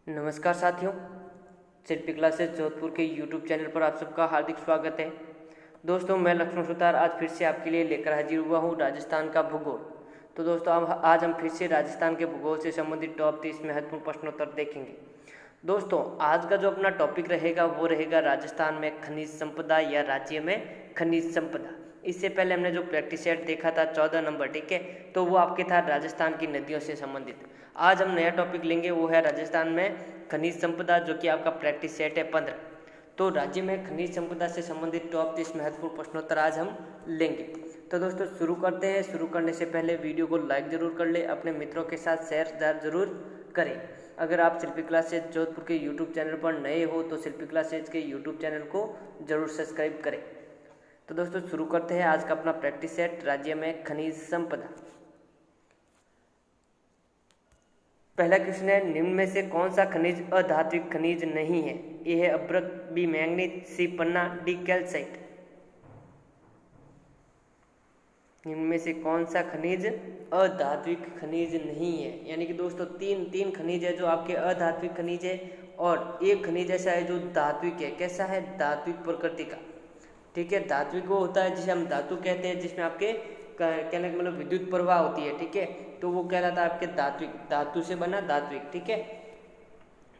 नमस्कार साथियों, शिल्पी क्लासेस जोधपुर के यूट्यूब चैनल पर आप सबका हार्दिक स्वागत है। दोस्तों, मैं लक्ष्मण सुतार आज फिर से आपके लिए लेकर हाजिर हुआ हूँ राजस्थान का भूगोल। तो दोस्तों, आज हम फिर से राजस्थान के भूगोल से संबंधित टॉप 30 महत्वपूर्ण प्रश्नोत्तर देखेंगे। दोस्तों, आज का जो अपना टॉपिक रहेगा वो रहेगा राजस्थान में खनिज संपदा या राज्य में खनिज संपदा। इससे पहले हमने जो प्रैक्टिस सेट देखा था 14 नंबर, ठीक है, तो वो आपके था राजस्थान की नदियों से संबंधित। आज हम नया टॉपिक लेंगे, वो है राजस्थान में खनिज संपदा, जो कि आपका प्रैक्टिस सेट है 15। तो राज्य में खनिज संपदा से संबंधित टॉप 30 महत्वपूर्ण प्रश्नोत्तर आज हम लेंगे। तो दोस्तों शुरू करते हैं। शुरू करने से पहले वीडियो को लाइक जरूर कर ले, अपने मित्रों के साथ शेयर जरूर करें। अगर आप शिल्पी क्लासेज जोधपुर के यूट्यूब चैनल पर नए हो तो शिल्पी क्लासेज के यूट्यूब चैनल को जरूर सब्सक्राइब करें। तो दोस्तों शुरू करते हैं आज का अपना प्रैक्टिस सेट, राज्य में खनिज संपदा। पहला क्वेश्चन है, निम्न में से कौन सा खनिज अधात्विक खनिज नहीं है? ए है अभ्रक, बी मैंगनीज, सी पन्ना, डी कैल्साइट। निम्न में से कौन सा खनिज अधात्विक खनिज नहीं है? यानी कि दोस्तों तीन खनिज है जो आपके अधात्विक खनिज है, और एक खनिज ऐसा है जो धात्विक है। कैसा है? धात्विक प्रकृति का। ठीक है, धात्विक वो होता है जिसे हम धातु कहते हैं, जिसमें आपके कहने का मतलब विद्युत प्रवाह होती है। ठीक है, तो वो कहलाता है आपके धात्विक, धातु से बना धात्विक। ठीक है,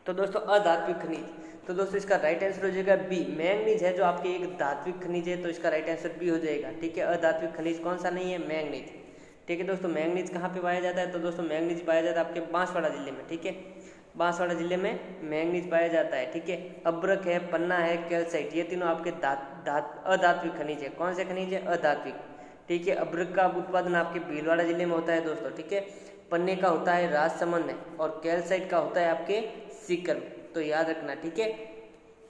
तो दोस्तों अधात्विक खनिज, तो दोस्तों इसका राइट आंसर हो जाएगा बी। मैंगनीज है जो आपके एक धात्विक खनिज है, तो इसका राइट आंसर बी हो जाएगा। ठीक है, अधात्विक खनिज कौन सा नहीं है? मैंगनीज। ठीक है दोस्तों, मैंगनीज कहाँ पे पाया जाता है? तो दोस्तों मैंगनीज पाया जाता है आपके बांसवाड़ा जिले में। ठीक है, बांसवाड़ा जिले में मैंगनीज पाया जाता है। ठीक है, अभ्रक है, पन्ना है, कैल्साइट, ये तीनों आपके अधात्विक खनिज है। कौन से खनिज है? अधात्विक। ठीक है, अभ्रक का उत्पादन आपके भीलवाड़ा जिले में होता है दोस्तों। ठीक है, पन्ने का होता है राजसमंद में, और कैल्साइट का होता है आपके सीकर में। तो याद रखना। ठीक है,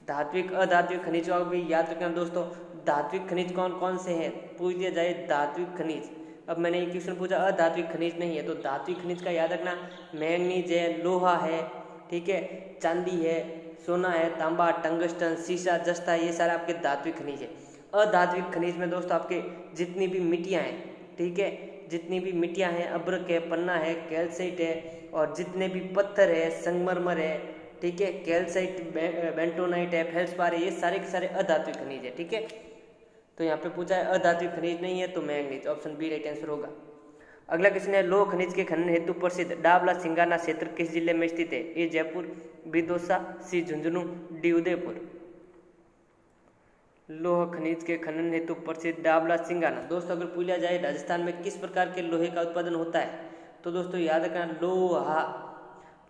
धात्विक अधात्विक खनिज को भी याद रखना दोस्तों। धात्विक खनिज कौन कौन से हैं पूछ दिया जाए, धात्विक खनिज। अब मैंने एक क्वेश्चन पूछा अधात्विक खनिज नहीं है, तो धात्विक खनिज का याद रखना, मैंगनीज है, लोहा है, ठीक है, चांदी है, सोना है, तांबा, टंगस्टन, सीसा, जस्ता, ये सारे आपके धात्विक खनिज है। अधात्विक खनिज में दोस्तों आपके जितनी भी मिट्टियाँ हैं, ठीक है, जितनी भी मिट्टियाँ हैं, अभ्रक है, पन्ना है, कैल्साइट है, और जितने भी पत्थर है, संगमरमर है, ठीक है, कैल्साइट, बेंटोनाइट है, फेल्सपार है, ये सारे के सारे अधात्विक खनिज है। ठीक है, तो यहाँ पे पूछा है अधात्विक खनिज नहीं है, तो manganese, option B right answer होगा। अगला क्वेश्चन है, लौह खनिज के खनन हेतु प्रसिद्ध डाबला सिंगाना क्षेत्र किस जिले में स्थित है? ए जयपुर, बी दौसा, सी झुंझुनू, डी उदयपुर। लौह खनिज के खनन हेतु प्रसिद्ध डाबला सिंगाना। दोस्तों अगर पूछा जाए राजस्थान में किस प्रकार के लोहे का उत्पादन होता है, तो दोस्तों याद रखना लोहा,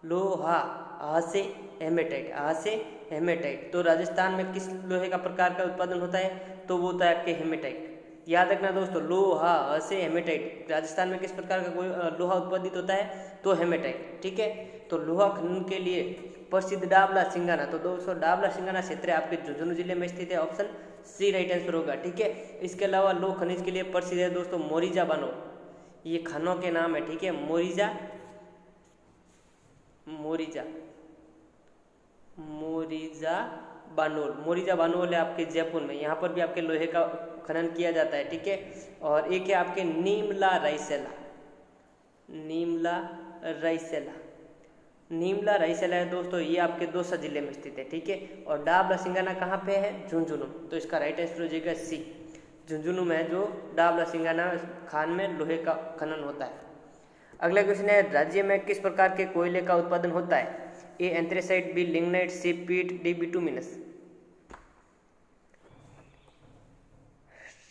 लोहा, आ से हेमेटाइट, आ से हेमेटाइट। तो राजस्थान में किस लोहे का प्रकार का उत्पादन होता है? तो वो होता है आपके हेमेटाइट। याद रखना दोस्तों, लोहा, आ से हेमेटाइट। राजस्थान में किस प्रकार का कोई लोहा उत्पादित होता है? तो हेमेटाइट। ठीक है, तो लोहा खनन के लिए प्रसिद्ध डाबला सिंगाना, तो दोस्तों डाबला सिंगाना क्षेत्र आपके झुंझुनू जिले में स्थित है, ऑप्शन सी राइट आंसर होगा। ठीक है, इसके अलावा लौह खनिज के लिए प्रसिद्ध है दोस्तों मोरिजा बानोल, ये खानों के नाम है। ठीक है, मोरिजा, मोरिजा, मोरिजा बानोल, मोरिजा बानोल है आपके जयपुर में, यहाँ पर भी आपके लोहे का खनन किया जाता है। ठीक है, और एक है आपके नीमला रायसेला, नीमला रायसेला, नीमला रायसेला है दोस्तों, ये आपके दौसा जिले में स्थित है। ठीक है, और डाबला सिंगाना कहाँ पे है? झुंझुनू, तो इसका राइट आंसर हो जाएगा सी। झुंझुनू में है जो डाबला सिंगाना खान में लोहे का खनन होता है। अगला क्वेश्चन है, राज्य में किस प्रकार के कोयले का उत्पादन होता है? ए एंथ्रेसाइट, बी लिग्नाइट, सी पीट, डी बिटुमिनस।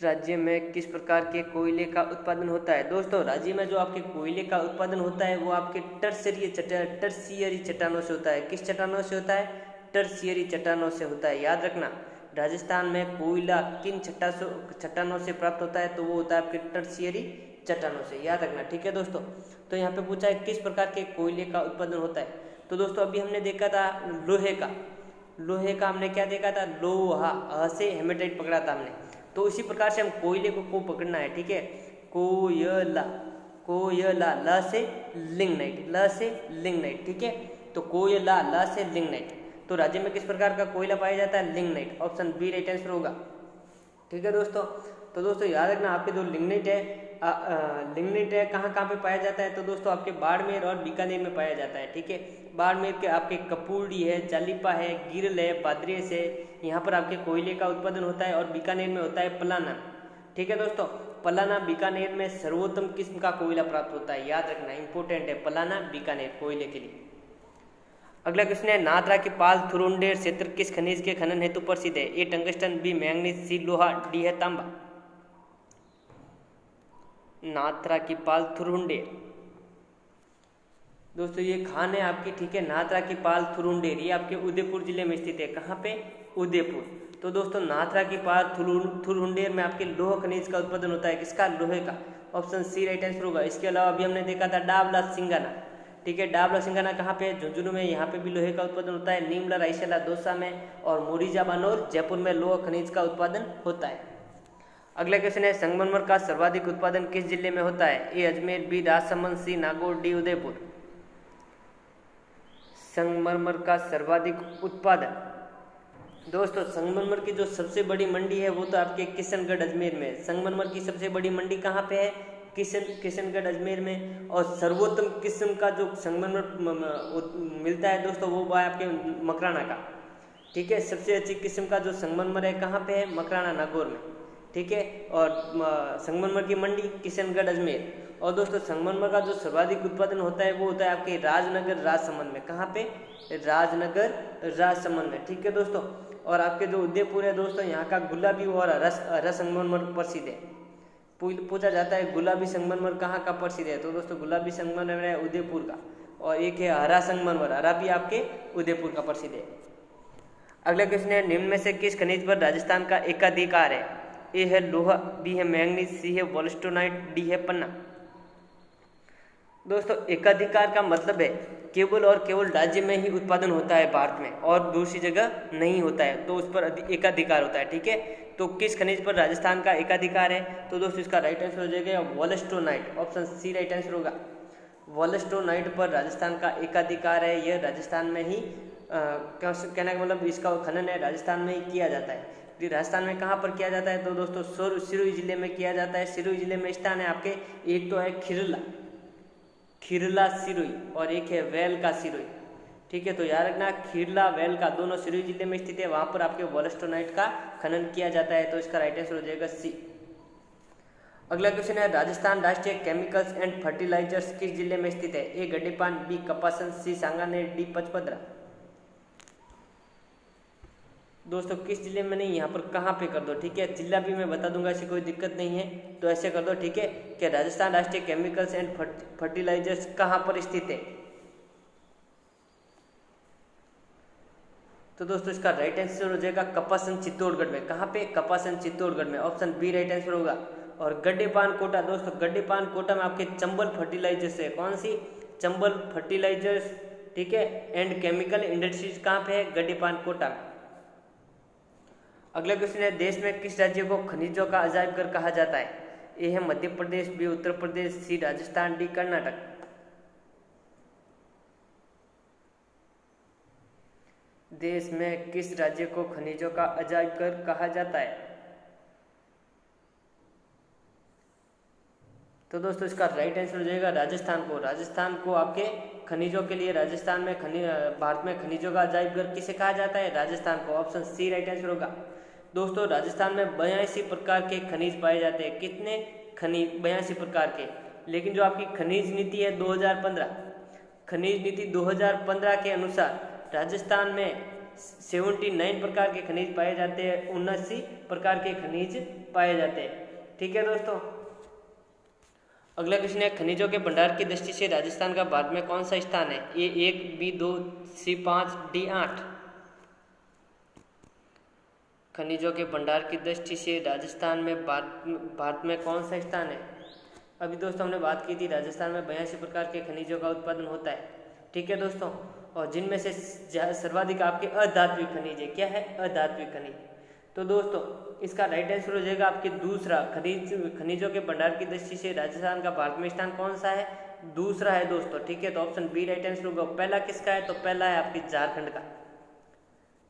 राज्य में किस प्रकार के कोयले का उत्पादन होता है? दोस्तों राज्य में जो आपके कोयले का उत्पादन होता है वो आपके टर्सियरी चट्टानों से होता है। किस चट्टानों से होता है? टर्सियरी चट्टानों से होता है। याद रखना, राजस्थान में कोयला किन चट्टानों से प्राप्त होता है? तो वो होता है आपके टर्सियरी चट्टानों से। याद रखना। ठीक है दोस्तों, तो यहाँ पे पूछा है किस प्रकार के कोयले का उत्पादन होता है? तो दोस्तों अभी हमने देखा था लोहे का, लोहे का हमने क्या देखा था? लोहा, अ से हेमेटाइट पकड़ा था हमने। तो उसी प्रकार से हम कोयले को पकड़ना है। ठीक है, कोयला, कोयला, ल से लिग्नाइट, ल से लिग्नाइट। ठीक है, तो कोयला, ल से लिग्नाइट। तो राज्य में किस प्रकार का कोयला पाया जाता है? Lignite, option B right answer होगा। ठीक है दोस्तों, तो दोस्तों याद रखना आपके जो लिग्नाइट है लिग्निट है कहाँ कहाँ पे पाया जाता है, तो दोस्तों आपके बाड़मेर और बीकानेर में पाया जाता है। ठीक है, बाड़मेर के आपके कपूरडी है, चालीपा है, गिरल है, बाद्रेस है, यहाँ पर आपके कोयले का उत्पादन होता है। और बीकानेर में होता है पलाना। ठीक है दोस्तों, पलाना बीकानेर में सर्वोत्तम किस्म का कोयला प्राप्त होता है, याद रखना, इंपॉर्टेंट है, पलाना बीकानेर कोयले के लिए। अगला क्वेश्चन है, नाथद्रा की पाल थुरुंडेर क्षेत्र किस खनिज के खनन हेतु प्रसिद्ध है? ए टंगस्टन, बी मैंगनीज, सी लोहा, डी है तांबा। नाथद्रा की पाल थुरुंडेर दोस्तों ये खान है आपकी। ठीक है, नाथद्रा की पाल थुरुंडेर ये आपके उदयपुर जिले में स्थित है। कहाँ पे? उदयपुर। तो दोस्तों नाथद्रा की पाल थुरुंडेर में आपके लोह खनिज का उत्पादन होता है। किसका? लोहे का। ऑप्शन सी राइट आंसर होगा। इसके अलावा अभी हमने देखा था डाबला सिंगाना। ठीक है, डाबला सिंगाना कहाँ पे? झुंझुनू में, यहाँ पे भी लोहे का उत्पादन होता है। नीमला रायसेला दौसा में और मोरीजा बानोर जयपुर में लोह खनिज का उत्पादन होता है। अगला क्वेश्चन है, संगमरमर का सर्वाधिक उत्पादन किस जिले में होता है? ए अजमेर, बी राजसमंद, सी नागौर, डी उदयपुर। संगमरमर का सर्वाधिक उत्पादन दोस्तों संगमरमर की जो सबसे बड़ी मंडी है वो तो आपके किशनगढ़ अजमेर में। संगमरमर की सबसे बड़ी मंडी कहाँ पे है? किशनगढ़ अजमेर में। और सर्वोत्तम किस्म का जो संगमरमर मिलता है दोस्तों वो है आपके मकराना का। ठीक है, सबसे अच्छी किस्म का जो संगमरमर है कहाँ पे है? मकराना नागौर में। ठीक है, और संगमरमर की मंडी किशनगढ़ अजमेर। और दोस्तों संगमरमर का जो सर्वाधिक उत्पादन होता है वो होता है आपके राजनगर राजसमंद में। कहाँ पे? राजनगर राजसमंद में। ठीक है दोस्तों, और आपके जो उदयपुर है दोस्तों यहाँ का गुलाबी और हरा संगमरमर प्रसिद्ध है। पूछा जाता है गुलाबी संगमरमर कहाँ का प्रसिद्ध है, तो दोस्तों गुलाबी संगमरमर है उदयपुर का। और एक है हरा संगमरमर, हरा भी आपके उदयपुर का प्रसिद्ध है। अगला क्वेश्चन है, निम्न में से किस खनिज पर राजस्थान का एकाधिकार है? ए है लोहा, बी है मैंगनीज, सी है वोल्स्टोनाइट, डी है पन्ना। दोस्तों एकाधिकार का मतलब है केवल और केवल राज्य में ही उत्पादन होता है भारत में और दूसरी जगह नहीं होता है, तो उस पर एकाधिकार होता है। ठीक है, तो किस खनिज पर राजस्थान का एकाधिकार है? तो दोस्तों इसका राइट आंसर हो जाएगा वोल्स्टोनाइट। ऑप्शन सी राइट आंसर होगा। वोल्स्टोनाइट पर राजस्थान का एकाधिकार है। यह राजस्थान में ही कहने का मतलब इसका खनन है राजस्थान में ही किया जाता है। राजस्थान में कहाँ पर किया जाता है? तो दोस्तों सिरोही जिले में किया जाता है। सिरोही जिले में स्थान है आपके, एक तो है खिरला सिरोही और एक है वेल का सिरोही। ठीक है, तो याद रखना खिरला वेल का दोनों सिरोही जिले में स्थित है, वहां पर आपके वोल्स्टोनाइट का खनन किया जाता है। तो इसका राइट आंसर हो जाएगा सी। अगला क्वेश्चन है, राजस्थान राष्ट्रीय केमिकल्स एंड फर्टिलाइजर्स किस जिले में स्थित है? ए गड्डेपान, बी कपासन, सी सांगानेर, डी पचपदरा। दोस्तों किस जिले में नहीं, यहाँ पर कहाँ पे कर दो। ठीक है, जिला भी मैं बता दूंगा, ऐसी कोई दिक्कत नहीं है, तो ऐसे कर दो। ठीक है, कि राजस्थान राष्ट्रीय केमिकल्स एंड फर्टिलाइजर्स कहाँ पर स्थित है? तो दोस्तों इसका राइट आंसर हो जाएगा कपासन चित्तौड़गढ़ में। कहाँ पे? कपासन चित्तौड़गढ़ में। ऑप्शन बी राइट आंसर होगा। और गड्डेपान कोटा दोस्तों, गड्डेपान कोटा में आपके चंबल फर्टिलाइजर्स है। कौन सी? चंबल फर्टिलाइजर्स। ठीक है, एंड केमिकल इंडस्ट्रीज कहाँ पे है? गड्डेपान कोटा में। अगला क्वेश्चन है, देश में किस राज्य को खनिजों का अजायब घर कहा जाता है? ए है मध्य प्रदेश, बी उत्तर प्रदेश, सी राजस्थान, डी कर्नाटक। देश में किस राज्य को खनिजों का अजायब घर कहा जाता है? तो दोस्तों इसका राइट आंसर हो जाएगा राजस्थान को। राजस्थान को आपके खनिजों के लिए, राजस्थान में भारत में खनिजों का अजायब घर किसे कहा जाता है? राजस्थान को। ऑप्शन सी राइट आंसर होगा। दोस्तों राजस्थान में 82 प्रकार के खनिज पाए जाते हैं। कितने खनिज? 82 प्रकार के। लेकिन जो आपकी खनिज नीति है 2015, खनिज नीति 2015 के अनुसार राजस्थान में 79 प्रकार के खनिज पाए जाते हैं, 79 प्रकार के खनिज पाए जाते हैं। ठीक है दोस्तों, अगला क्वेश्चन है, खनिजों के भंडार की दृष्टि से राजस्थान का भारत में कौन सा स्थान है? ए 1, बी 2, सी 5, डी 8। खनिजों के भंडार की दृष्टि से राजस्थान में भारत में कौन सा स्थान है? अभी दोस्तों हमने बात की थी राजस्थान में 82 प्रकार के खनिजों का उत्पादन होता है। ठीक है दोस्तों, और जिनमें से सर्वाधिक आपके अधात्विक खनिज है। क्या है? अधात्विक खनिज। तो दोस्तों इसका राइट आंसर हो जाएगा आपके दूसरा। खनिजों के भंडार की दृष्टि से राजस्थान का भारत में स्थान कौन सा है? दूसरा है दोस्तों। ठीक है, तो ऑप्शन बी राइट आंसर होगा। पहला किसका है? तो पहला है आपके झारखंड का।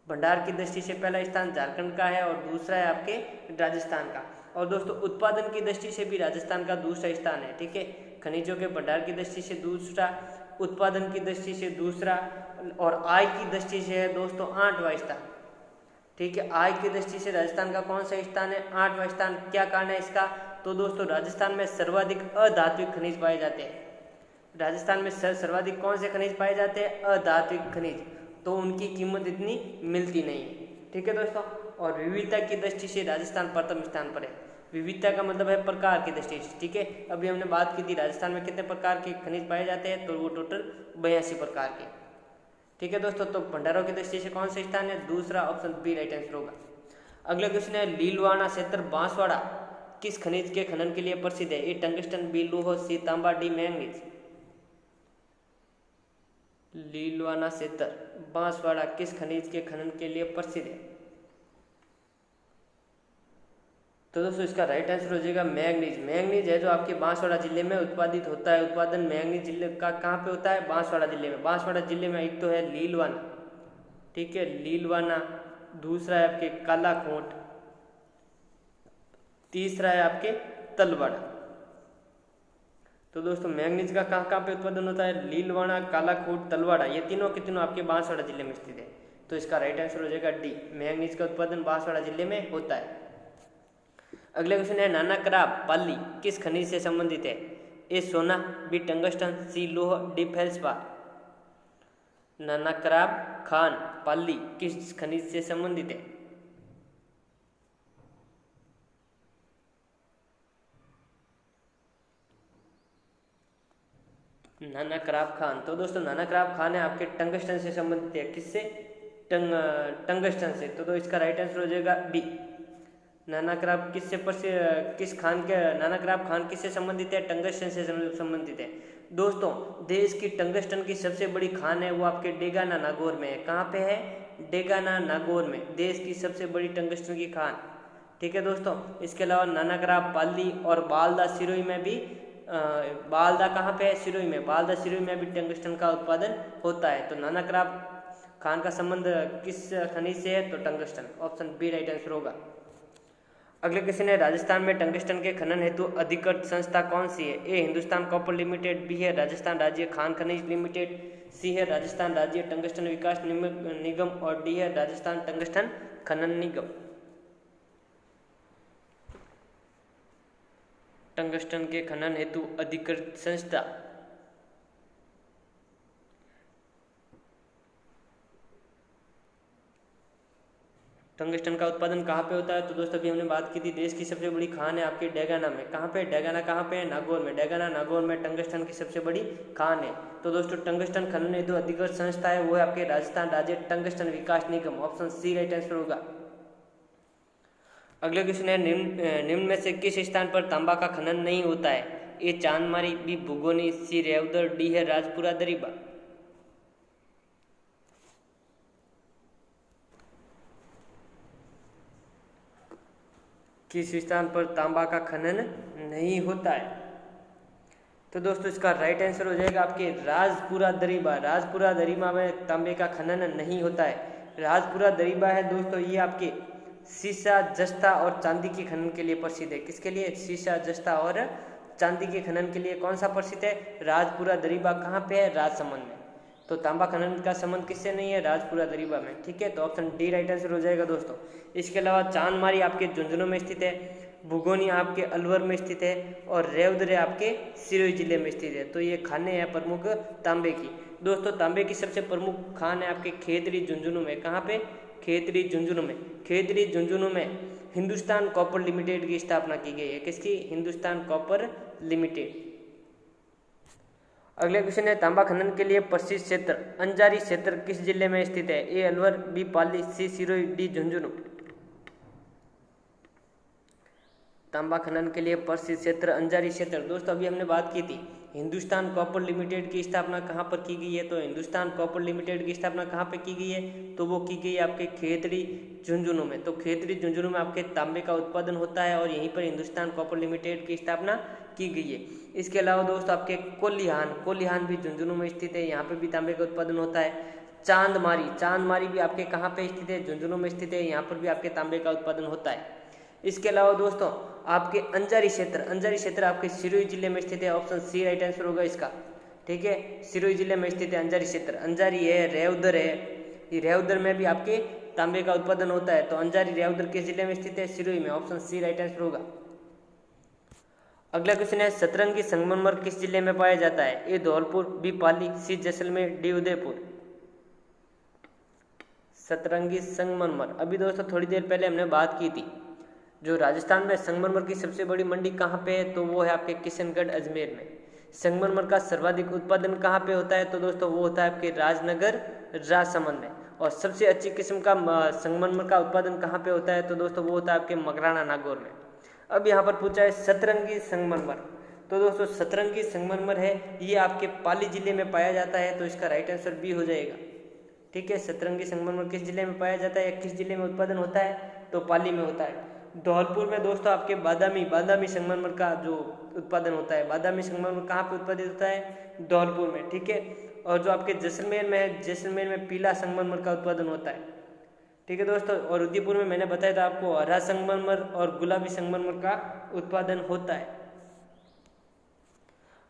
भंडार की दृष्टि से पहला स्थान झारखंड का है और दूसरा है आपके राजस्थान का। और दोस्तों उत्पादन की दृष्टि से भी राजस्थान का दूसरा स्थान है, ठीक है। खनिजों के भंडार की दृष्टि से दूसरा, उत्पादन की दृष्टि से दूसरा, और आय की दृष्टि से है दोस्तों 8वां स्थान, ठीक है। आय की दृष्टि से राजस्थान का कौन सा स्थान है? 8वां स्थान। क्या कारण है इसका? तो दोस्तों राजस्थान में सर्वाधिक अधात्विक खनिज पाए जाते हैं। राजस्थान में सर्वाधिक कौन से खनिज पाए जाते हैं? अधात्विक खनिज। तो उनकी कीमत इतनी मिलती नहीं है, ठीक है दोस्तों। और विविधता की दृष्टि से राजस्थान प्रथम स्थान पर है। विविधता का मतलब है प्रकार की दृष्टि से, ठीक है। अभी हमने बात की थी राजस्थान में कितने प्रकार के खनिज पाए जाते हैं, तो वो टोटल 82 प्रकार के, ठीक है दोस्तों। तो भंडारों की दृष्टि से कौन सा स्थान है? दूसरा, ऑप्शन बी राइट आंसर होगा। अगला क्वेश्चन है लीलवाड़ा क्षेत्र बांसवाड़ा किस खनिज के खनन के लिए प्रसिद्ध है? ए टंगस्टन, बी लौह, सी तांबा, डी मैंगनीज। लीलवाड़ा क्षेत्र बांसवाड़ा किस खनिज के खनन के लिए प्रसिद्ध है? तो दोस्तों इसका राइट आंसर हो जाएगा मैंगनीज। मैंगनीज है जो आपके बांसवाड़ा जिले में उत्पादित होता है। उत्पादन मैंगनीज जिले का कहाँ पे होता है? बांसवाड़ा जिले में। बांसवाड़ा जिले में एक तो है लीलवाना, ठीक है, लीलवाना, दूसरा है आपके कालाकोट, तीसरा है आपके तलवाड़ा। तो दोस्तों मैंगनीज का कहाँ कहाँ पे उत्पादन होता है? लीलवाड़ा, कालाकोट, तलवाड़ा, ये तीनों के तीनों आपके बांसवाड़ा जिले में स्थित है। तो इसका राइट आंसर हो जाएगा डी, मैंगनीज का उत्पादन बांसवाड़ा जिले में होता है। अगला क्वेश्चन है नाना कराब पाली किस खनिज से संबंधित है? ए सोना, बी टंगस्टन, सी लोह, डी फेल्सपार। नाना कराब खान पाली किस खनिज से संबंधित है? नाना कराब खान, तो दोस्तों नाना कराब खान है आपके टंगस्टन से संबंधित है। किससे? टंगस्टन से। तो इसका राइट आंसर हो जाएगा डी। नाना कराब नाना कराब खान किससे संबंधित है? टंगस्टन से संबंधित है। दोस्तों देश की टंगस्टन की सबसे बड़ी खान है वो आपके डेगाना नागौर में है। कहाँ पे है? डेगाना नागौर में देश की सबसे बड़ी टंगस्टन की खान, ठीक है दोस्तों। इसके अलावा नाना कराब पाली और बालदा सिरोही में भी बालदा कहाँ पे है? सिरोही में। बालदा सिरोही में भी टंगस्टन का उत्पादन होता है। तो नाना कराब खान का संबंध किस खनिज से है? तो tungsten, option B right answer होगा। अगले क्वेश्चन है राजस्थान में टंगस्टन के खनन हेतु अधिकृत संस्था कौन सी है? ए हिंदुस्तान कॉपर लिमिटेड, बी है राजस्थान राज्य खान खनिज लिमिटेड, सी है राजस्थान राज्य टंगस्टन विकास निगम, और डी है राजस्थान टंगस्टन खनन निगम। टंगस्टन के खनन हेतु अधिकृत संस्था, टंगस्टन का उत्पादन कहाँ पे होता है? तो दोस्तों अभी हमने बात की थी देश की सबसे बड़ी खान है आपके डेगाना में। कहाँ पे? डेगाना कहाँ पे है? नागौर में। डेगाना नागौर में टंगस्टन की सबसे बड़ी खान है। तो दोस्तों टंगस्टन खनन हेतु अधिकृत संस्था है वो है आपके राजस्थान राज्य टंगस्टन विकास निगम, ऑप्शन सी राइट आंसर होगा। अगले क्वेश्चन है निम्न में से किस स्थान पर तांबा का खनन नहीं होता है? ए चांदमारी, बी भुगोनी, सी रेवदर, डी है राजपुरा दरीबा। किस स्थान पर तांबा का खनन नहीं होता है? तो दोस्तों इसका राइट आंसर हो जाएगा आपके राजपुरा दरीबा। राजपुरा दरीबा में तांबे का खनन नहीं होता है। राजपुरा दरीबा है दोस्तों ये आपके सीसा, जस्ता और चांदी के खनन के लिए प्रसिद्ध है। किसके लिए? सीसा, जस्ता और चांदी के खनन के लिए कौन सा प्रसिद्ध है? राजपुरा दरीबा। कहाँ पे है? राजसमंद में। तो तांबा खनन का संबंध किससे नहीं है? राजपुरा दरीबा में, ठीक है। तो ऑप्शन डी राइट आंसर हो जाएगा दोस्तों। इसके अलावा चांदमारी आपके झुंझुनू में स्थित है, भुगोनी आपके अलवर में स्थित है, और रेवदरे आपके सिरोही जिले में स्थित है। तो ये खाने हैं प्रमुख तांबे की। दोस्तों तांबे की सबसे प्रमुख खान है आपके खेतड़ी झुंझुनू में। कहाँ पे? खेतड़ी झुंझुनू में। खेतड़ी झुंझुनू में हिंदुस्तान कॉपर लिमिटेड की स्थापना की गई है। किसकी? Hindustan copper limited. अगले क्वेश्चन है तांबा खनन के लिए प्रसिद्ध क्षेत्र अंजारी क्षेत्र किस जिले में स्थित है? ए अलवर, बी पाली, सी सिरोही, डी झुंझुनू। तांबा खनन के लिए प्रसिद्ध क्षेत्र अंजारी क्षेत्र। दोस्तों अभी हमने बात की थी हिंदुस्तान कॉपर लिमिटेड की स्थापना कहाँ पर की गई है? तो हिंदुस्तान कॉपर लिमिटेड की स्थापना कहाँ पे की गई है? तो वो की गई है आपके खेतड़ी झुंझुनू में। तो खेतड़ी झुंझुनू में आपके तांबे का उत्पादन होता है और यहीं पर हिंदुस्तान कॉपर लिमिटेड की स्थापना की गई है। इसके अलावा दोस्त आपके कोलिहान भी झुंझुनू में स्थित है, यहाँ पे भी तांबे का उत्पादन होता है। चांदमारी भी आपके कहाँ पे स्थित है? झुंझुनू में स्थित है, यहाँ पर भी आपके तांबे का उत्पादन होता है। इसके अलावा दोस्तों आपके अंजारी क्षेत्र आपके सिरोही जिले में स्थित है। ऑप्शन सी राइट आंसर होगा इसका। ठीक है, सिरोही जिले में स्थित है अंजारी क्षेत्र। अंजारी है, रेवदर है, ये रेवदर में भी आपके तांबे का उत्पादन होता है। तो अंजारी रेवदर किस जिले में स्थित है? सिरोही में। ऑप्शन सी राइट आंसर होगा। अगला क्वेश्चन है सतरंगी संगमरमर किस जिले में पाया जाता है? ए धौलपुर, बी पाली, सी जैसलमेर, डी उदयपुर। सतरंगी संगमरमर, अभी दोस्तों थोड़ी देर पहले हमने बात की थी, जो राजस्थान में संगमरमर की सबसे बड़ी मंडी कहाँ पे है? तो वो है आपके किशनगढ़ अजमेर में। संगमरमर का सर्वाधिक उत्पादन कहाँ पे होता है? तो दोस्तों वो होता है आपके राजनगर राजसमंद में। और सबसे अच्छी किस्म का संगमरमर का उत्पादन कहाँ पे होता है? तो दोस्तों वो होता है आपके मकराना नागौर में। अब यहाँ पर पूछा है सतरंगी संगमरमर, तो दोस्तों सतरंगी संगमरमर है ये आपके पाली जिले में पाया जाता है। तो इसका राइट आंसर बी हो जाएगा। ठीक है, सतरंगी संगमरमर किस जिले में पाया जाता है या किस जिले में उत्पादन होता है? तो पाली में होता है। धौलपुर में दोस्तों आपके बादामी संगमरमर का जो उत्पादन होता है, बादामी संगमरमर कहाँ पे उत्पादित होता है? धौलपुर में। ठीक है, और जो आपके जैसलमेर में है, जैसलमेर में पीला संगमरमर का उत्पादन होता है। ठीक है दोस्तों, और उदयपुर में मैंने बताया था आपको हरा संगमरमर और गुलाबी संगमरमर का उत्पादन होता है।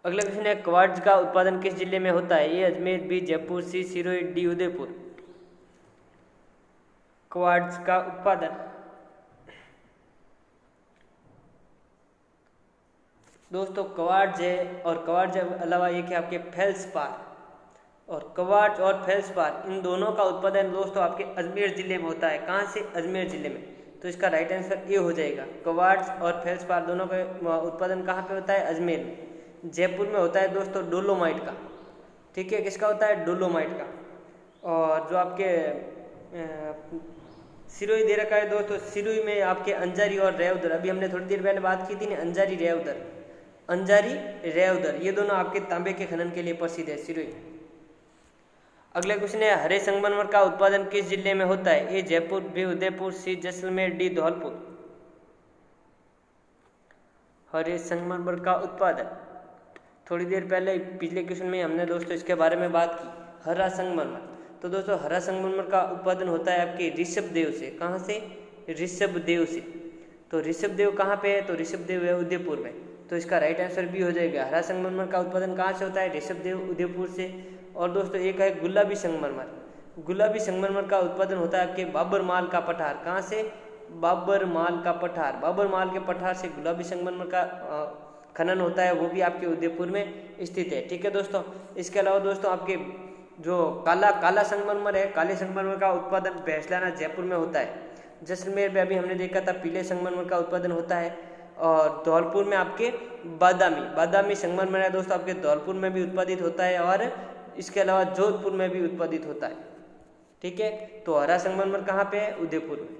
अगला क्वेश्चन है क्वार्ट्ज का उत्पादन किस जिले में होता है? ए अजमेर, बी जयपुर, सी सिरोही, डी उदयपुर। क्वार्ट्ज का उत्पादन दोस्तों क्वार्ट्ज है, और क्वार्ट्ज अलावा एक है आपके फेल्सपार। और क्वार्ट्ज और फेल्सपार इन दोनों का उत्पादन दोस्तों आपके अजमेर जिले में होता है। कहाँ से? अजमेर जिले में। तो इसका राइट आंसर ए हो जाएगा। क्वार्ट्ज और फेल्सपार दोनों का उत्पादन कहाँ पे होता है? अजमेर में। जयपुर में होता है दोस्तों डोलोमाइट का। ठीक है, किसका होता है? डोलोमाइट का। और जो आपके सिरोही दे रखा है दोस्तों, सिरोही में आपके अंजारी और रेवदर, अभी हमने थोड़ी देर पहले बात की थी ना, अंजारी रेवदर ये दोनों आपके तांबे के खनन के लिए प्रसिद्ध है सिरोही। अगला क्वेश्चन है हरे संगमरमर का उत्पादन किस जिले में होता है? ए जयपुर, बी उदयपुर, सी जैसलमेर, डी धौलपुर। हरे संगमरमर का उत्पादन थोड़ी देर पहले पिछले क्वेश्चन में हमने दोस्तों इसके बारे में बात की, हरा संगमरमर। तो दोस्तों हरा संगमरमर का उत्पादन होता है आपके ऋषभदेव से। कहाँ से? ऋषभदेव से। तो ऋषभदेव कहाँ पे है? तो ऋषभदेव है उदयपुर में। तो इसका राइट आंसर भी हो जाएगा। हरा संगमरमर का उत्पादन कहाँ से होता है? ऋषभदेव उदयपुर से। और दोस्तों एक है गुलाबी संगमरमर। गुलाबी संगमरमर का उत्पादन होता है आपके बाबरमाल का पठार। कहाँ से? बाबरमाल का पठार। बाबरमाल के पठार से गुलाबी संगमरमर का खनन होता है, वो भी आपके उदयपुर में स्थित है। ठीक है दोस्तों, इसके अलावा दोस्तों आपके जो काला संगमरमर है, काले संगमरमर का उत्पादन भैंसलाना जयपुर में होता है। जैसलमेर में अभी हमने देखा था पीले संगमरमर का उत्पादन होता है। और धौलपुर में आपके बादामी संगमरमर है दोस्तों, आपके धौलपुर में भी उत्पादित होता है और इसके अलावा जोधपुर में भी उत्पादित होता है। ठीक है, तो हरा संगमरमर कहाँ पे है? उदयपुर में।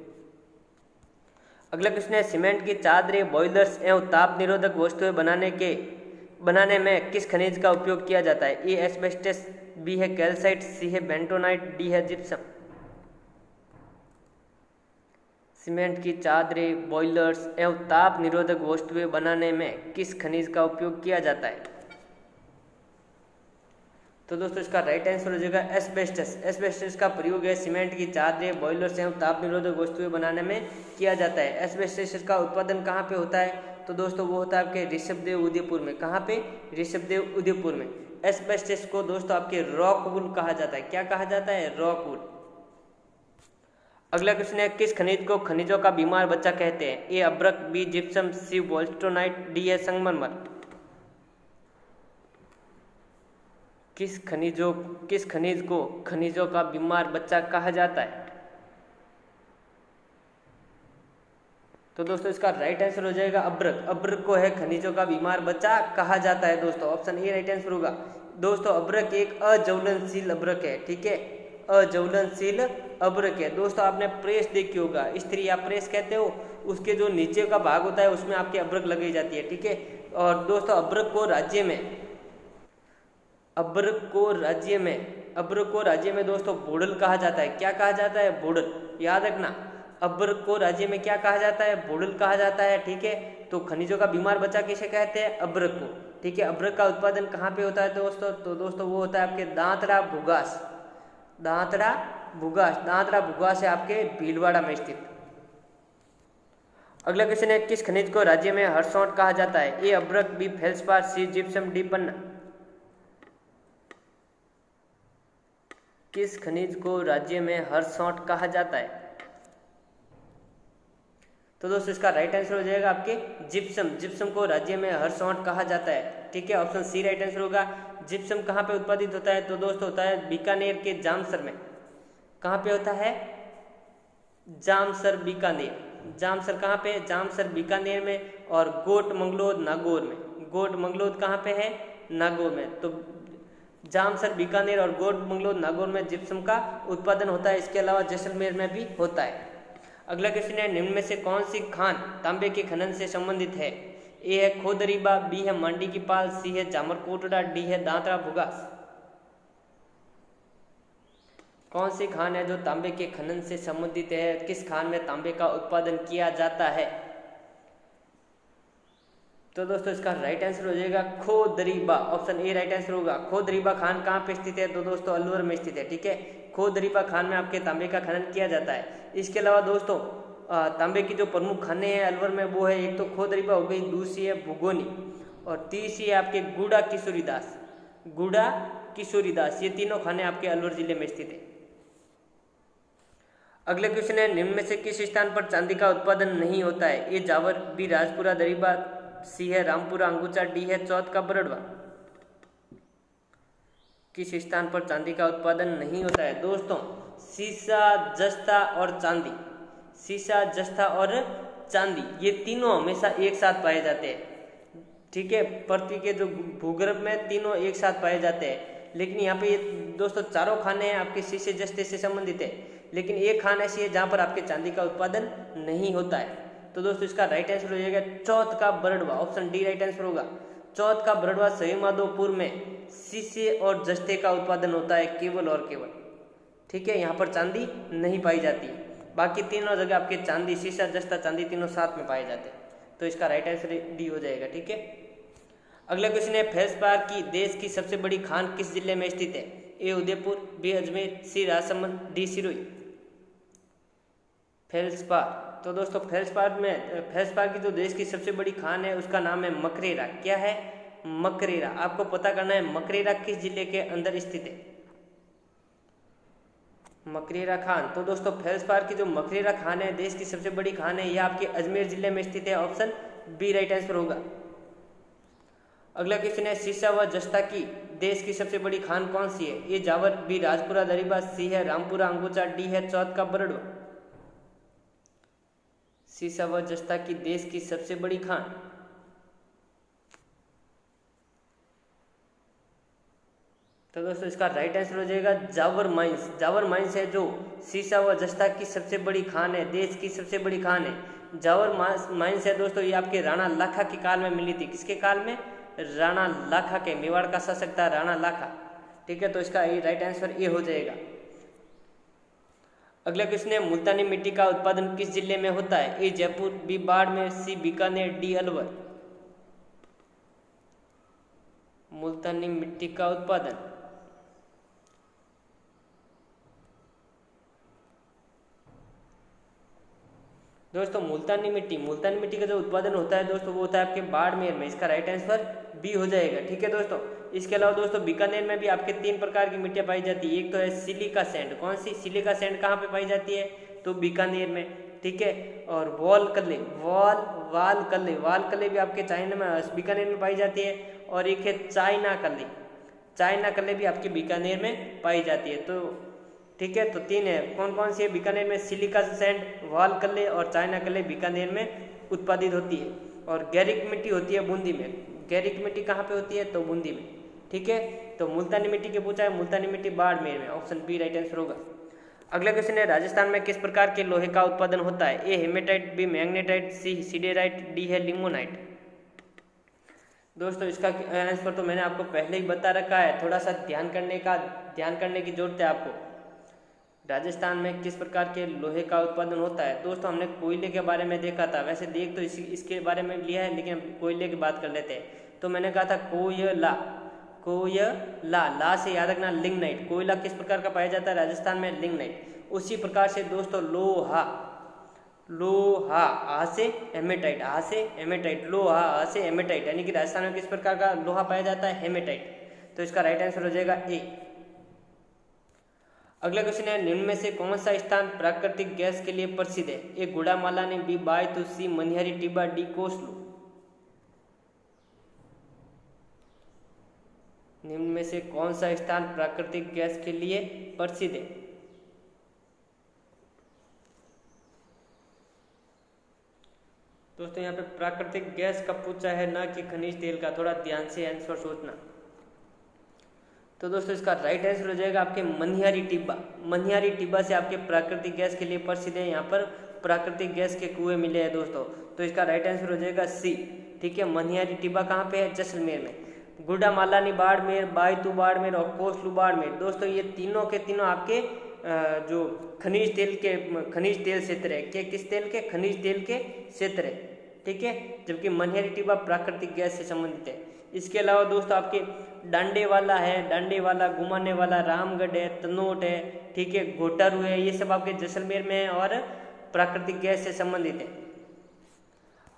अगला क्वेश्चन है सीमेंट की चादरें, बॉयलर्स एवं ताप निरोधक वस्तुएं बनाने में किस खनिज का उपयोग किया जाता है? ए एस्बेस्टस, बी है कैल्साइट, सी है बेंटोनाइट, डी है जिप्सम। सीमेंट की चादरें, बॉयलर्स एवं ताप निरोधक वस्तुएं बनाने में किस खनिज का उपयोग किया जाता है? तो दोस्तों इसका राइट आंसर हो जाएगा एस्बेस्टस। एस्बेस्टस का प्रयोग है सीमेंट की चादरें, बॉयलर्स एवं ताप निरोधक वस्तुएं बनाने में किया जाता है। एस्बेस्टस का उत्पादन कहाँ पे होता है? तो दोस्तों वो होता है आपके ऋषभदेव उदयपुर में। कहाँ पे? ऋषभदेव उदयपुर में। एस्बेस्टस को दोस्तों आपके रॉक वूल कहा जाता है। क्या कहा जाता है? Rock wool. अगला क्वेश्चन है किस खनिज को खनिजों का बीमार बच्चा कहते हैं? ए अब्रक, बी जिप्सम, सी वोल्स्टोनाइट, डी है संगमरमर। किस खनिज को खनिजों का बीमार बच्चा कहा जाता है? तो दोस्तों इसका राइट आंसर हो जाएगा अब्रक। अब्रक को है खनिजों का बीमार बच्चा कहा जाता है दोस्तों। ऑप्शन ए राइट आंसर होगा। दोस्तों अब्रक एक अज्वलनशील अब्रक है। ठीक है, अज्वलनशील अब्रक है। दोस्तों आपने प्रेस देखी होगा, स्त्री या प्रेस कहते हो, उसके जो नीचे का भाग होता है उसमें आपकी अब्रक लगाई जाती है। ठीक है, और दोस्तों अब्रक को राज्य में दोस्तों बोडल कहा जाता है। क्या कहा जाता है? बोडल। याद रखना, अब्रक को राज्य में क्या कहा जाता है? बोडल कहा जाता है। ठीक है, तो खनिजों का बीमार बच्चा किसे कहते हैं? अब्रक को। ठीक है, अब्रक का उत्पादन कहाँ पे होता है दोस्तों? तो दोस्तों वो होता है आपके दांतरा भूगास है आपके भीलवाड़ा में स्थित। अगला क्वेश्चन है, किस खनिज को राज्य में हर्सौंट कहा जाता है? ए अभ्रक, बी फेल्सपार, सी जिप्सम, डी पन्ना। किस खनिज को राज्य में हर्सौंट कहा जाता है? तो दोस्तों इसका राइट आंसर हो जाएगा आपके जिप्सम। जिप्सम को राज्य में हर्सौंट कहा जाता है। ठीक है, ऑप्शन सी राइट आंसर होगा। जिप्सम कहाँ पे उत्पादित होता है? तो दोस्तों होता है बीकानेर के जामसर में। कहाँ पे होता है? जामसर, बीकानेर। जामसर कहाँ पे? जामसर बीकानेर में। और गोट मंगलोद नागौर में। गोट मंगलोद कहाँ पे है? नागौर में। तो जामसर, बीकानेर और गोट मंगलोद नागौर में जिप्सम का उत्पादन होता है। इसके अलावा जैसलमेर में भी होता है। अगला क्वेश्चन है, निम्न में से कौन सी खान तांबे के खनन से संबंधित है? ए है खोदरीबा, बी है मांडी की पाल, सी है जामरकोटड़ा, डी है दांतरा भुगास। कौन सी खान है जो तांबे के खनन से संबंधित है? किस खान में तांबे का उत्पादन किया जाता है? तो दोस्तों इसका राइट आंसर हो जाएगा Khodariba. Option A right answer होगा। खोदरीबा खान कहाँ पे स्थित है? तो दोस्तों अलवर में स्थित है। ठीक है, खोदरीबा खान में आपके तांबे का खनन किया जाता है। इसके अलावा दोस्तों तांबे की जो प्रमुख खानें हैं अलवर में वो है, एक तो खोदरीबा हो गई, दूसरी है भुगोनी और तीसरी है आपके गुड़ा किशोरीदास। गुड़ा किशोरीदास, ये तीनों खाने आपके अलवर जिले में स्थित है। अगले क्वेश्चन है, निम्न में से किस स्थान पर चांदी का उत्पादन नहीं होता है? ए जावर, बी राजपुरा दरीबा, सी है रामपुरा अंगुचा, डी है चौथ का बरड़वा। किस स्थान पर चांदी का उत्पादन नहीं होता है? दोस्तों सीसा, जस्ता और चांदी। सीसा, जस्ता और चांदी ये तीनों हमेशा एक साथ पाए जाते हैं। ठीक है, पृथ्वी के जो भूगर्भ में तीनों एक साथ पाए जाते हैं। लेकिन यहाँ पे ये दोस्तों चारों खाने हैं आपके सीसे जस्ते से संबंधित है, लेकिन एक खान ऐसी है जहाँ पर आपके चांदी का उत्पादन नहीं होता है। तो दोस्तों इसका राइट आंसर हो जाएगा चौथ का बरड़वा। ऑप्शन डी राइट आंसर होगा। चौथ का बरड़वा सवाईमाधोपुर में सीसे और जस्ते का उत्पादन होता है केवल और केवल। ठीक है, यहाँ पर चांदी नहीं पाई जाती, बाकी तीनों जगह आपके चांदी, सीसा, जस्ता, चांदी तीनों साथ में पाए जाते हैं। तो इसका राइट आंसर डी हो जाएगा। ठीक है, अगला क्वेश्चन है, फेल्सपार की देश की सबसे बड़ी खान किस जिले में स्थित है? ए उदयपुर, बी अजमेर, सी राजसमंद, डी सिरोही। फेल्सपार, तो दोस्तों फेल्सपार की जो देश की सबसे बड़ी खान है उसका नाम है मकरेरा। क्या है? मकरेरा। आपको पता करना है मकरेरा किस जिले के अंदर स्थित है। मकरेरा खान, तो दोस्तों फेल्सपार की जो मकरेरा खान है देश की सबसे बड़ी खान है, यह आपके अजमेर जिले में स्थित है। ऑप्शन बी राइट आंसर होगा। अगला क्वेश्चन है, सीसा व जस्ता की देश की सबसे बड़ी खान कौन सी है? ए जावर, बी राजपुरा दरीबा, सी है रामपुरा अंगुचा, डी है चौथ का बरड़वा। सीसा व जस्ता की देश की सबसे बड़ी खान, तो दोस्तों इसका राइट आंसर हो जाएगा जावर माइंस। जावर माइंस है जो सीसा व जस्ता की सबसे बड़ी खान है, देश की सबसे बड़ी खान है। जावर माइंस है दोस्तों, ये आपके राणा लाखा के काल में मिली थी। किसके काल में? राणा लाखा के। मेवाड़ का शासक था राणा लाखा। ठीक है, तो इसका राइट आंसर ए हो जाएगा। अगला क्वेश्चन है, मुल्तानी मिट्टी का उत्पादन किस जिले में होता है? ए जयपुर, बी बाड़मेर, सी बीकानेर, डी अलवर। मुल्तानी मिट्टी का उत्पादन, दोस्तों मुल्तानी मिट्टी का जो उत्पादन होता है दोस्तों वो होता है आपके बाड़मेर में। इसका राइट आंसर बी हो जाएगा। ठीक है दोस्तों, इसके अलावा दोस्तों बीकानेर में भी आपके 3 प्रकार की मिट्टियां पाई जाती है। एक तो है सिलिका सैंड। कौन सी? सिलिका सैंड कहाँ पे पाई जाती है? तो बीकानेर में। ठीक है, और वाल कल्ले भी आपके चाइना में, बीकानेर में पाई जाती है। और एक है चाइना कल्ले भी आपके बीकानेर में पाई जाती है। तो ठीक है, तो 3 है। कौन कौन सी है? बीकानेर में सिलिका सैंड, वाल कल्ले और चाइना कल्ले बीकानेर में उत्पादित होती है। और गैरिक मिट्टी होती है बूंदी में। गैरिक मिट्टी कहाँ पे होती है? तो बूंदी में। ठीक है, तो मुल्तानी मिट्टी के पूछा है, मुल्तानी मिट्टी बाड़मेर में। ऑप्शन बी राइट आंसर होगा। अगला क्वेश्चन है, राजस्थान में किस प्रकार के लोहे का उत्पादन होता है? ए हेमेटाइट, बी मैग्नेटाइट, सी सिडेराइट, डी है लिमोनाइट। दोस्तों इसका आंसर तो मैंने आपको पहले ही बता रखा है, थोड़ा सा ध्यान करने की जरूरत है आपको। राजस्थान में किस प्रकार के लोहे का उत्पादन होता है? दोस्तों हमने कोयले के बारे में देखा था, वैसे देख तो इसके बारे में लिया है, लेकिन कोयले की बात कर लेते हैं। तो मैंने कहा था कोयला, ला से याद रखना लिग्नाइट। कोयला किस प्रकार का पाया जाता है राजस्थान में? लिग्नाइट। उसी प्रकार से दोस्तों लोहा, आ से हेमेटाइट, आ से हेमेटाइट, लोहा आ से हेमेटाइट, यानी कि राजस्थान में किस प्रकार का लोहा पाया जाता है? हेमेटाइट। तो इसका राइट आंसर हो जाएगा ए। अगला क्वेश्चन है, निम्न में से कौन सा स्थान प्राकृतिक गैस के लिए प्रसिद्ध है? ए गुड़ामाला ने, बी बायतू, सी मनिहारी टिब्बा, डी कोसलू। निम्न में से कौन सा स्थान प्राकृतिक गैस के लिए प्रसिद्ध है? दोस्तों यहाँ पे प्राकृतिक गैस का पूछा है, ना कि खनिज तेल का, थोड़ा ध्यान से आंसर सोचना। तो दोस्तों इसका राइट आंसर हो जाएगा आपके मनिहारी टिब्बा। मनिहारी टिब्बा से आपके प्राकृतिक गैस के लिए प्रसिद्ध है, यहाँ पर प्राकृतिक गैस के कुएं मिले हैं दोस्तों। तो इसका राइट आंसर हो जाएगा सी। ठीक है, मनिहारी टिब्बा कहाँ पे है? जैसलमेर में। गुड़ामालानी बाड़मेर, बायतू बाड़मेर और कोसलू बाड़मेर, दोस्तों ये तीनों के तीनों आपके जो खनिज तेल क्षेत्र है। के किस तेल के? खनिज तेल के क्षेत्र है। ठीक है, जबकि मनिहारी टिब्बा प्राकृतिक गैस से संबंधित है। इसके अलावा दोस्तों आपके डांडे वाला है, डांडे वाला, घुमाने वाला, रामगढ़ है, तनोट है, ठीक है, घोटारू है, ये सब आपके जैसलमेर में है और प्राकृतिक गैस से संबंधित है।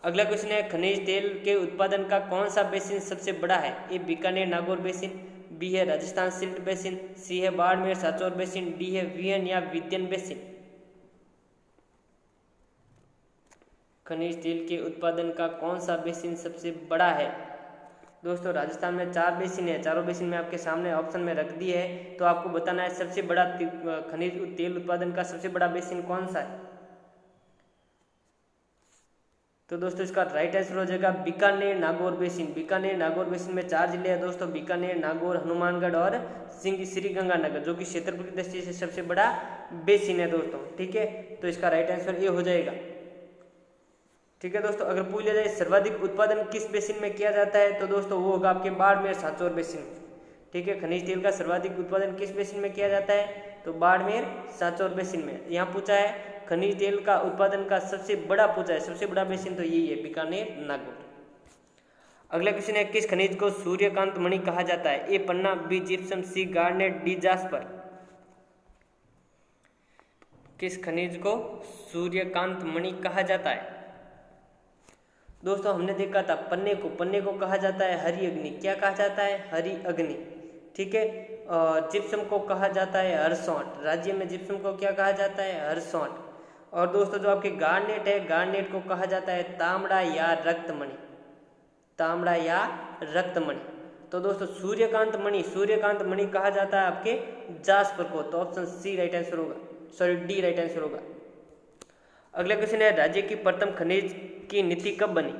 अगला क्वेश्चन है, खनिज तेल के उत्पादन का कौन सा बेसिन सबसे बड़ा है? ए बीकानेर नागौर बेसिन, बी है राजस्थान सिल्ट बेसिन, सी है बाड़मेर सांचौर बेसिन, डी है वियन या विद्यन बेसिन। खनिज तेल के उत्पादन का कौन सा बेसिन सबसे बड़ा है? दोस्तों राजस्थान में 4 बेसिन है, चारों बेसिन में आपके सामने ऑप्शन में रख दिए है, तो आपको बताना है सबसे बड़ा खनिज तेल उत्पादन का सबसे बड़ा बेसिन कौन सा है। तो दोस्तों इसका राइट आंसर हो जाएगा बीकानेर नागौर बेसिन। बीकानेर नागौर बेसिन में 4 जिले हैं दोस्तों, बीकानेर, नागौर, हनुमानगढ़ और श्रीगंगानगर, जो कि क्षेत्रफल की दृष्टि से सबसे बड़ा बेसिन है दोस्तों। ठीक है, तो इसका राइट आंसर ये हो जाएगा। ठीक है दोस्तों, अगर पूछ लिया जाए सर्वाधिक उत्पादन किस बेसिन में किया जाता है, तो दोस्तों वो होगा आपके बाड़मेर सांचौर बेसिन। ठीक है, खनिज तेल का सर्वाधिक उत्पादन किस बेसिन में किया जाता है? तो बाड़मेर सांचौर बेसिन में। यहाँ पूछा है खनिज तेल का उत्पादन का सबसे बड़ा पूछा है, सबसे बड़ा बेसिन तो यही है, बीकानेर नागौर। अगला क्वेश्चन है, किस खनिज को सूर्यकांत मणि कहा जाता है? ए पन्ना, बी जिप्सम, सी गार्नेट, डी जास्पर। किस खनिज को सूर्यकांत मणि कहा जाता है? दोस्तों हमने देखा था पन्ने को कहा जाता है हरी अग्नि। क्या कहा जाता है? हरी अग्नि। ठीक है, जिप्सम को कहा जाता है हरसौंठ। राज्य में जिप्सम को क्या कहा जाता है? हरसौंठ। और दोस्तों जो आपके गार्नेट है, गार्नेट को कहा जाता है तांबड़ा या रक्तमणि। तांबड़ा या रक्तमणि। तो दोस्तों सूर्यकांत मणि कहा जाता है आपके जास्पर को। तो ऑप्शन सी राइट आंसर होगा, सॉरी डी राइट आंसर होगा। अगला क्वेश्चन है, राज्य की प्रथम खनिज की नीति कब बनी?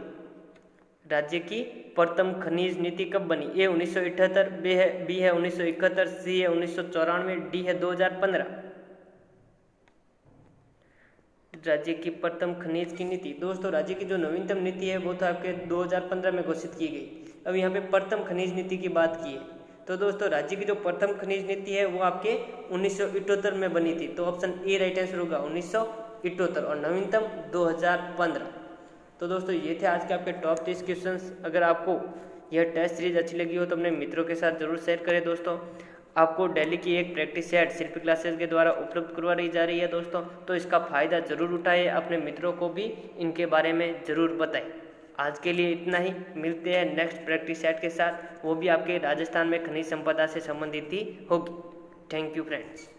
राज्य की प्रथम खनिज नीति कब बनी? ए 1978, बी है 1971, सी है 1994, डी है 2015। राज्य की प्रथम खनिज की नीति, दोस्तों राज्य की जो नवीनतम नीति है वो तो आपके 2015 में घोषित की गई। अब यहाँ पे प्रथम खनिज नीति की बात की है, तो दोस्तों राज्य की जो प्रथम खनिज नीति है वो आपके 1978 में बनी थी। तो ऑप्शन ए राइट आंसर होगा 1978 और नवीनतम 2015। तो दोस्तों ये थे आज के आपके टॉप 30 क्वेश्चंस। अगर आपको यह टेस्ट सीरीज अच्छी लगी हो तो अपने मित्रों के साथ जरूर शेयर करें दोस्तों। आपको डेली की एक प्रैक्टिस सेट शिल्पी क्लासेस के द्वारा उपलब्ध करवाई जा रही है दोस्तों, तो इसका फ़ायदा ज़रूर उठाएं, अपने मित्रों को भी इनके बारे में ज़रूर बताएं। आज के लिए इतना ही, मिलते हैं नेक्स्ट प्रैक्टिस सेट के साथ, वो भी आपके राजस्थान में खनिज संपदा से संबंधित ही होगी। Thank you friends.